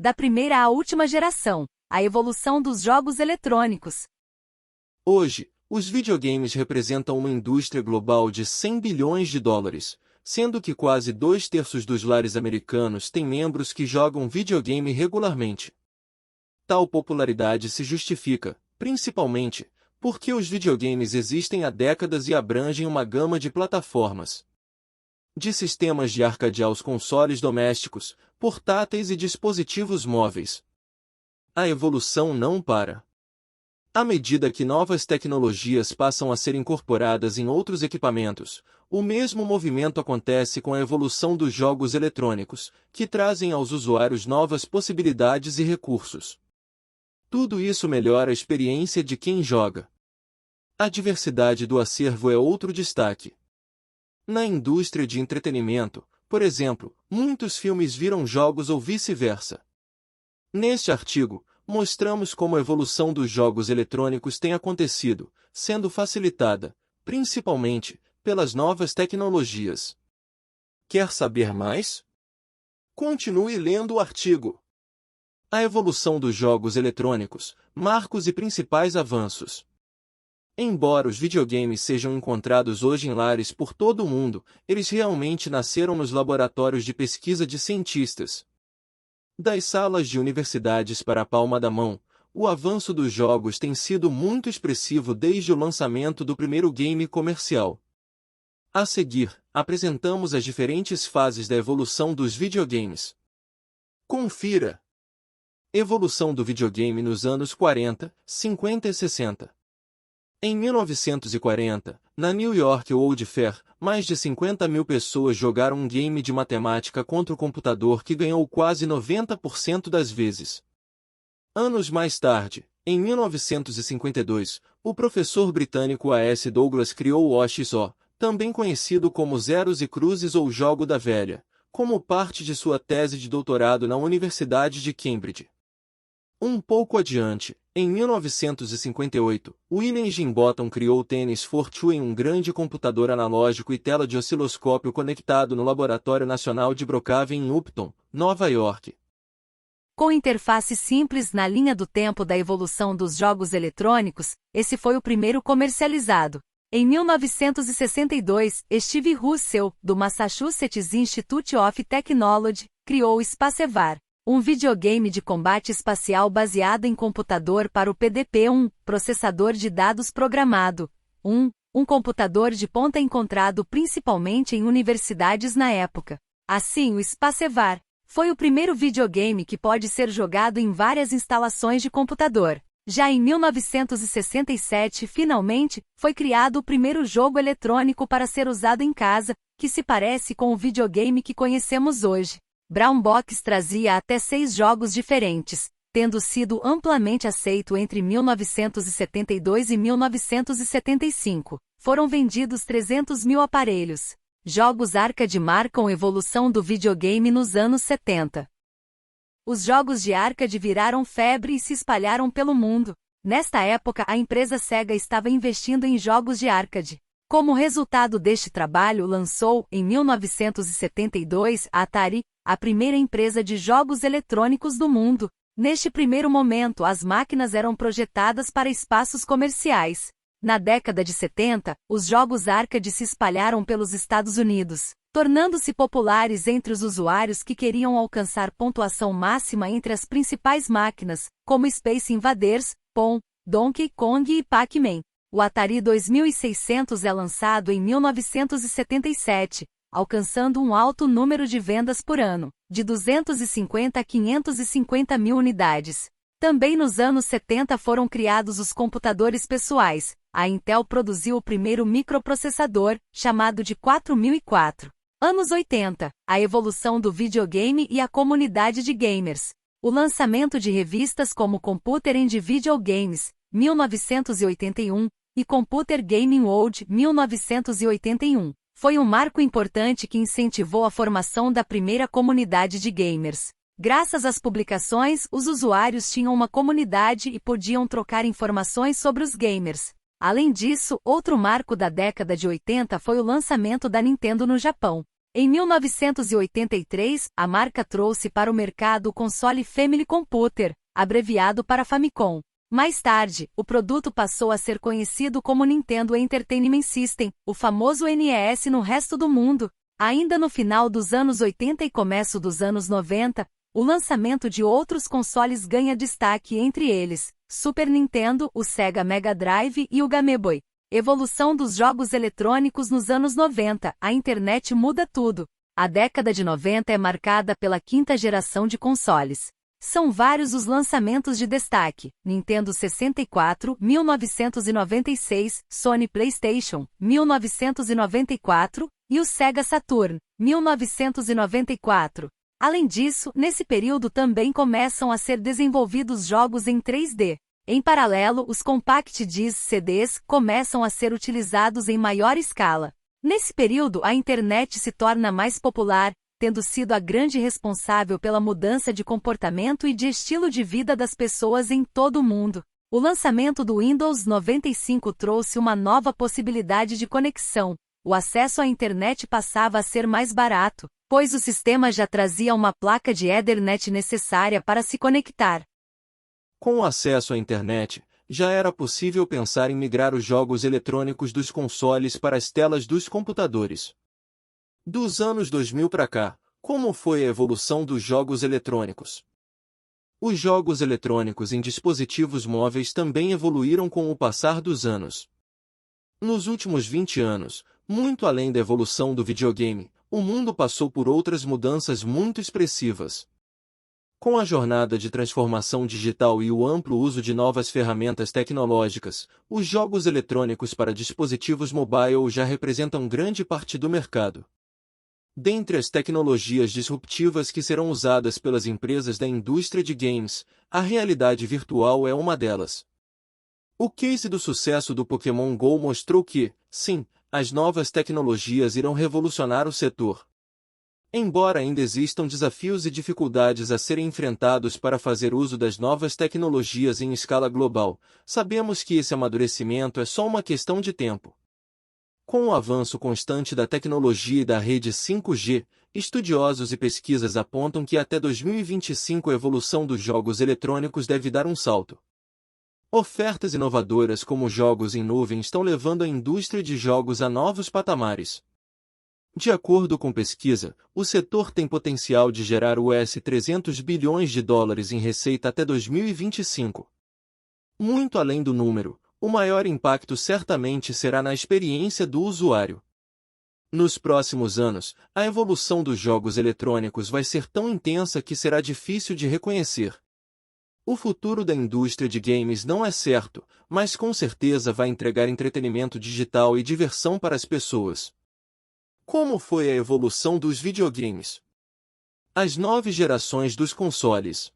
Da primeira à última geração, a evolução dos jogos eletrônicos. Hoje, os videogames representam uma indústria global de 100 bilhões de dólares, sendo que quase 2/3 dos lares americanos têm membros que jogam videogame regularmente. Tal popularidade se justifica, principalmente, porque os videogames existem há décadas e abrangem uma gama de plataformas. De sistemas de arcade aos consoles domésticos, portáteis e dispositivos móveis. A evolução não para. À medida que novas tecnologias passam a ser incorporadas em outros equipamentos, o mesmo movimento acontece com a evolução dos jogos eletrônicos, que trazem aos usuários novas possibilidades e recursos. Tudo isso melhora a experiência de quem joga. A diversidade do acervo é outro destaque. Na indústria de entretenimento, por exemplo, muitos filmes viram jogos ou vice-versa. Neste artigo, mostramos como a evolução dos jogos eletrônicos tem acontecido, sendo facilitada, principalmente, pelas novas tecnologias. Quer saber mais? Continue lendo o artigo. A evolução dos jogos eletrônicos, marcos e principais avanços. Embora os videogames sejam encontrados hoje em lares por todo o mundo, eles realmente nasceram nos laboratórios de pesquisa de cientistas. Das salas de universidades para a palma da mão, o avanço dos jogos tem sido muito expressivo desde o lançamento do primeiro game comercial. A seguir, apresentamos as diferentes fases da evolução dos videogames. Confira! Evolução do videogame nos anos 40, 50 e 60. Em 1940, na New York World Fair, mais de 50 mil pessoas jogaram um game de matemática contra o computador que ganhou quase 90% das vezes. Anos mais tarde, em 1952, o professor britânico A.S. Douglas criou o OXO, também conhecido como Zeros e Cruzes ou Jogo da Velha, como parte de sua tese de doutorado na Universidade de Cambridge. Um pouco adiante, em 1958, William Higginbotham criou o Tennis Fortune, um grande computador analógico e tela de osciloscópio conectado no Laboratório Nacional de Brookhaven em Upton, Nova York. Com interface simples na linha do tempo da evolução dos jogos eletrônicos, esse foi o primeiro comercializado. Em 1962, Steve Russell, do Massachusetts Institute of Technology, criou o Spacevar, um videogame de combate espacial baseado em computador para o PDP-1, processador de dados programado. Um computador de ponta encontrado principalmente em universidades na época. Assim, o Spacevar foi o primeiro videogame que pode ser jogado em várias instalações de computador. Já em 1967, finalmente, foi criado o primeiro jogo eletrônico para ser usado em casa, que se parece com o videogame que conhecemos hoje. Brown Box trazia até 6 jogos diferentes, tendo sido amplamente aceito entre 1972 e 1975. Foram vendidos 300 mil aparelhos. Jogos arcade marcam a evolução do videogame nos anos 70. Os jogos de arcade viraram febre e se espalharam pelo mundo. Nesta época, a empresa Sega estava investindo em jogos de arcade. Como resultado deste trabalho, lançou, em 1972, a Atari, a primeira empresa de jogos eletrônicos do mundo. Neste primeiro momento, as máquinas eram projetadas para espaços comerciais. Na década de 70, os jogos arcade se espalharam pelos Estados Unidos, tornando-se populares entre os usuários que queriam alcançar pontuação máxima entre as principais máquinas, como Space Invaders, Pong, Donkey Kong e Pac-Man. O Atari 2600 é lançado em 1977, alcançando um alto número de vendas por ano, de 250 a 550 mil unidades. Também nos anos 70 foram criados os computadores pessoais. A Intel produziu o primeiro microprocessador, chamado de 4004. Anos 80, a evolução do videogame e a comunidade de gamers. O lançamento de revistas como Computer and Video Games, 1981, e Computer Gaming World, 1981, foi um marco importante que incentivou a formação da primeira comunidade de gamers. Graças às publicações, os usuários tinham uma comunidade e podiam trocar informações sobre os gamers. Além disso, outro marco da década de 80 foi o lançamento da Nintendo no Japão. Em 1983, a marca trouxe para o mercado o console Family Computer, abreviado para Famicom. Mais tarde, o produto passou a ser conhecido como Nintendo Entertainment System, o famoso NES no resto do mundo. Ainda no final dos anos 80 e começo dos anos 90, o lançamento de outros consoles ganha destaque, entre eles, Super Nintendo, o Sega Mega Drive e o Game Boy. Evolução dos jogos eletrônicos nos anos 90, a internet muda tudo. A década de 90 é marcada pela quinta geração de consoles. São vários os lançamentos de destaque: Nintendo 64, 1996, Sony PlayStation, 1994, e o Sega Saturn, 1994. Além disso, nesse período também começam a ser desenvolvidos jogos em 3D. Em paralelo, os Compact Disc CDs começam a ser utilizados em maior escala. Nesse período, a internet se torna mais popular, tendo sido a grande responsável pela mudança de comportamento e de estilo de vida das pessoas em todo o mundo. O lançamento do Windows 95 trouxe uma nova possibilidade de conexão. O acesso à internet passava a ser mais barato, pois o sistema já trazia uma placa de Ethernet necessária para se conectar. Com o acesso à internet, já era possível pensar em migrar os jogos eletrônicos dos consoles para as telas dos computadores. Dos anos 2000 para cá, como foi a evolução dos jogos eletrônicos? Os jogos eletrônicos em dispositivos móveis também evoluíram com o passar dos anos. Nos últimos 20 anos, muito além da evolução do videogame, o mundo passou por outras mudanças muito expressivas. Com a jornada de transformação digital e o amplo uso de novas ferramentas tecnológicas, os jogos eletrônicos para dispositivos mobile já representam grande parte do mercado. Dentre as tecnologias disruptivas que serão usadas pelas empresas da indústria de games, a realidade virtual é uma delas. O case do sucesso do Pokémon Go mostrou que, sim, as novas tecnologias irão revolucionar o setor. Embora ainda existam desafios e dificuldades a serem enfrentados para fazer uso das novas tecnologias em escala global, sabemos que esse amadurecimento é só uma questão de tempo. Com o avanço constante da tecnologia e da rede 5G, estudiosos e pesquisas apontam que até 2025 a evolução dos jogos eletrônicos deve dar um salto. Ofertas inovadoras como jogos em nuvem estão levando a indústria de jogos a novos patamares. De acordo com pesquisa, o setor tem potencial de gerar US$ 300 bilhões em receita até 2025. Muito além do número, o maior impacto certamente será na experiência do usuário. Nos próximos anos, a evolução dos jogos eletrônicos vai ser tão intensa que será difícil de reconhecer. O futuro da indústria de games não é certo, mas com certeza vai entregar entretenimento digital e diversão para as pessoas. Como foi a evolução dos videogames? As 9 gerações dos consoles.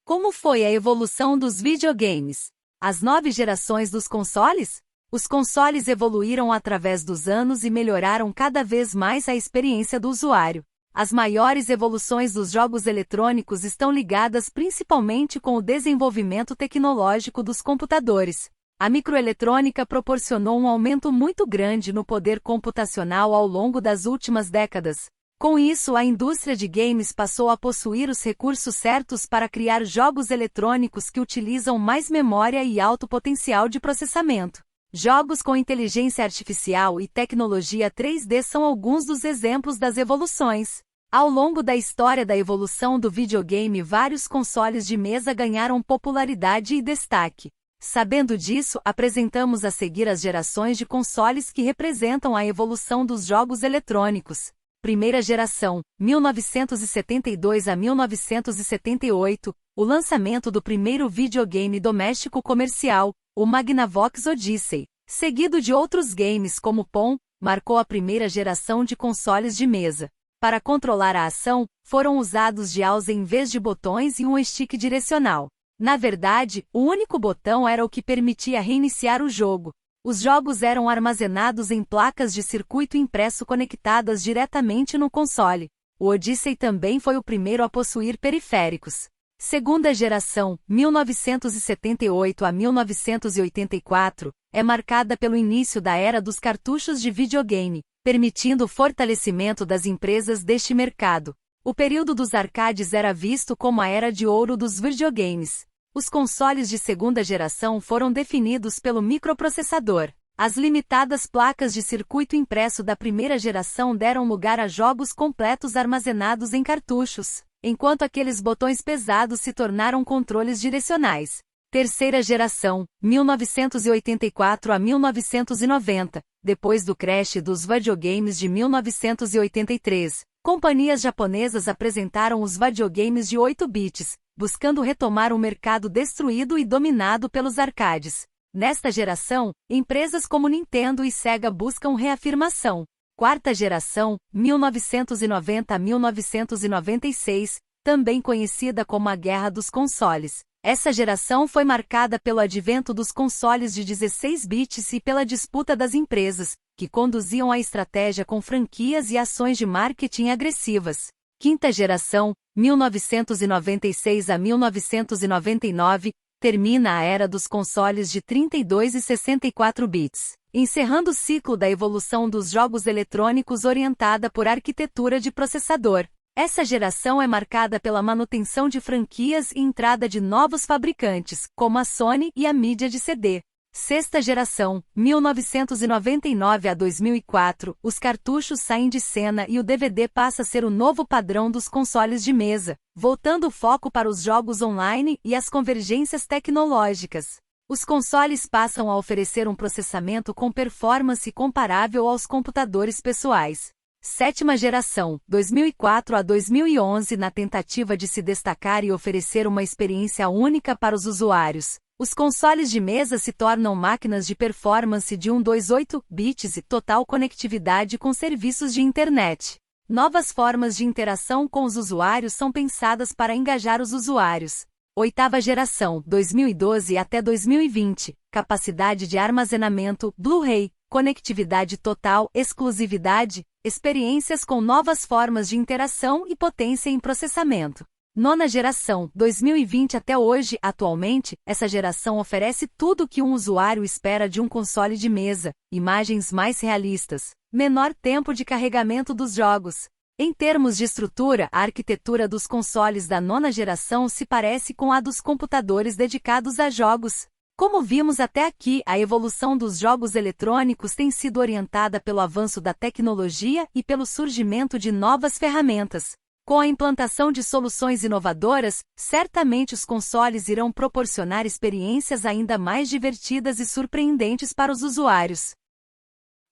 Como foi a evolução dos videogames? As 9 gerações dos consoles? Os consoles evoluíram através dos anos e melhoraram cada vez mais a experiência do usuário. As maiores evoluções dos jogos eletrônicos estão ligadas principalmente com o desenvolvimento tecnológico dos computadores. A microeletrônica proporcionou um aumento muito grande no poder computacional ao longo das últimas décadas. Com isso, a indústria de games passou a possuir os recursos certos para criar jogos eletrônicos que utilizam mais memória e alto potencial de processamento. Jogos com inteligência artificial e tecnologia 3D são alguns dos exemplos das evoluções. Ao longo da história da evolução do videogame, vários consoles de mesa ganharam popularidade e destaque. Sabendo disso, apresentamos a seguir as gerações de consoles que representam a evolução dos jogos eletrônicos. Primeira geração, 1972 a 1978, o lançamento do primeiro videogame doméstico comercial, o Magnavox Odyssey, seguido de outros games como Pong, marcou a primeira geração de consoles de mesa. Para controlar a ação, foram usados jogos em vez de botões e um stick direcional. Na verdade, o único botão era o que permitia reiniciar o jogo. Os jogos eram armazenados em placas de circuito impresso conectadas diretamente no console. O Odyssey também foi o primeiro a possuir periféricos. Segunda geração, 1978 a 1984, é marcada pelo início da era dos cartuchos de videogame, permitindo o fortalecimento das empresas deste mercado. O período dos arcades era visto como a era de ouro dos videogames. Os consoles de segunda geração foram definidos pelo microprocessador. As limitadas placas de circuito impresso da primeira geração deram lugar a jogos completos armazenados em cartuchos, enquanto aqueles botões pesados se tornaram controles direcionais. Terceira geração, 1984 a 1990, depois do crash dos videogames de 1983, companhias japonesas apresentaram os videogames de 8 bits, buscando retomar um mercado destruído e dominado pelos arcades. Nesta geração, empresas como Nintendo e Sega buscam reafirmação. Quarta geração, 1990 a 1996, também conhecida como a Guerra dos Consoles. Essa geração foi marcada pelo advento dos consoles de 16 bits e pela disputa das empresas, que conduziam a estratégia com franquias e ações de marketing agressivas. Quinta geração, 1996 a 1999, termina a era dos consoles de 32 e 64 bits, encerrando o ciclo da evolução dos jogos eletrônicos orientada por arquitetura de processador. Essa geração é marcada pela manutenção de franquias e entrada de novos fabricantes, como a Sony e a mídia de CD. Sexta geração, 1999 a 2004, os cartuchos saem de cena e o DVD passa a ser o novo padrão dos consoles de mesa, voltando o foco para os jogos online e as convergências tecnológicas. Os consoles passam a oferecer um processamento com performance comparável aos computadores pessoais. Sétima geração, 2004 a 2011, na tentativa de se destacar e oferecer uma experiência única para os usuários. Os consoles de mesa se tornam máquinas de performance de 128 bits e total conectividade com serviços de internet. Novas formas de interação com os usuários são pensadas para engajar os usuários. Oitava geração, 2012 até 2020, capacidade de armazenamento, Blu-ray, conectividade total, exclusividade, experiências com novas formas de interação e potência em processamento. Nona geração, 2020 até hoje. Atualmente, essa geração oferece tudo o que um usuário espera de um console de mesa: imagens mais realistas, menor tempo de carregamento dos jogos. Em termos de estrutura, a arquitetura dos consoles da nona geração se parece com a dos computadores dedicados a jogos. Como vimos até aqui, a evolução dos jogos eletrônicos tem sido orientada pelo avanço da tecnologia e pelo surgimento de novas ferramentas. Com a implantação de soluções inovadoras, certamente os consoles irão proporcionar experiências ainda mais divertidas e surpreendentes para os usuários.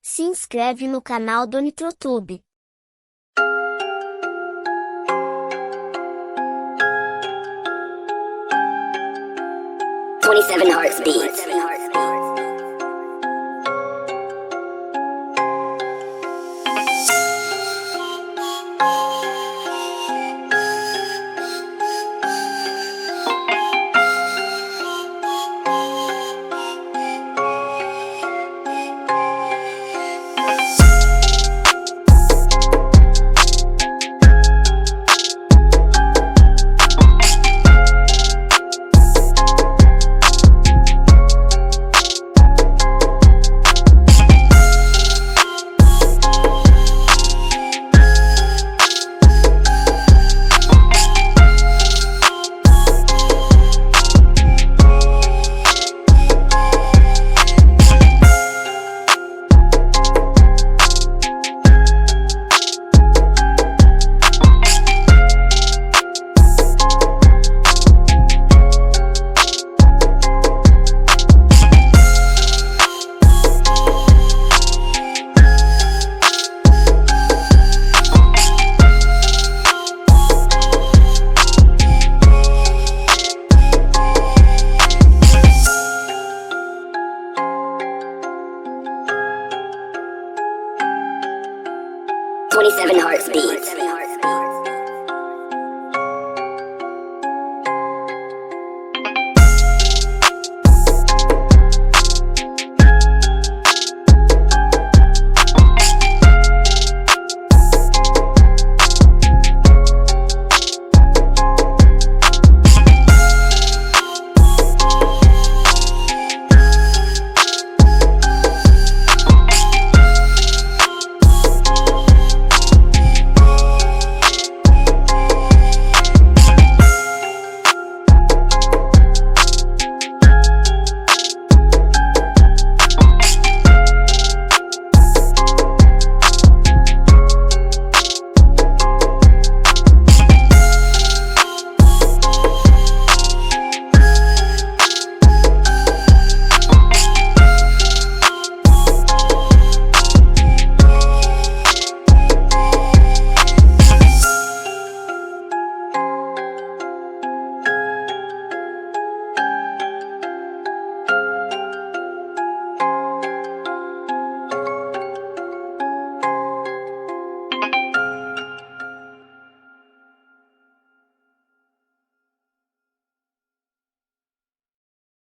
Se inscreve no canal do NitroTube. Hearts Beats.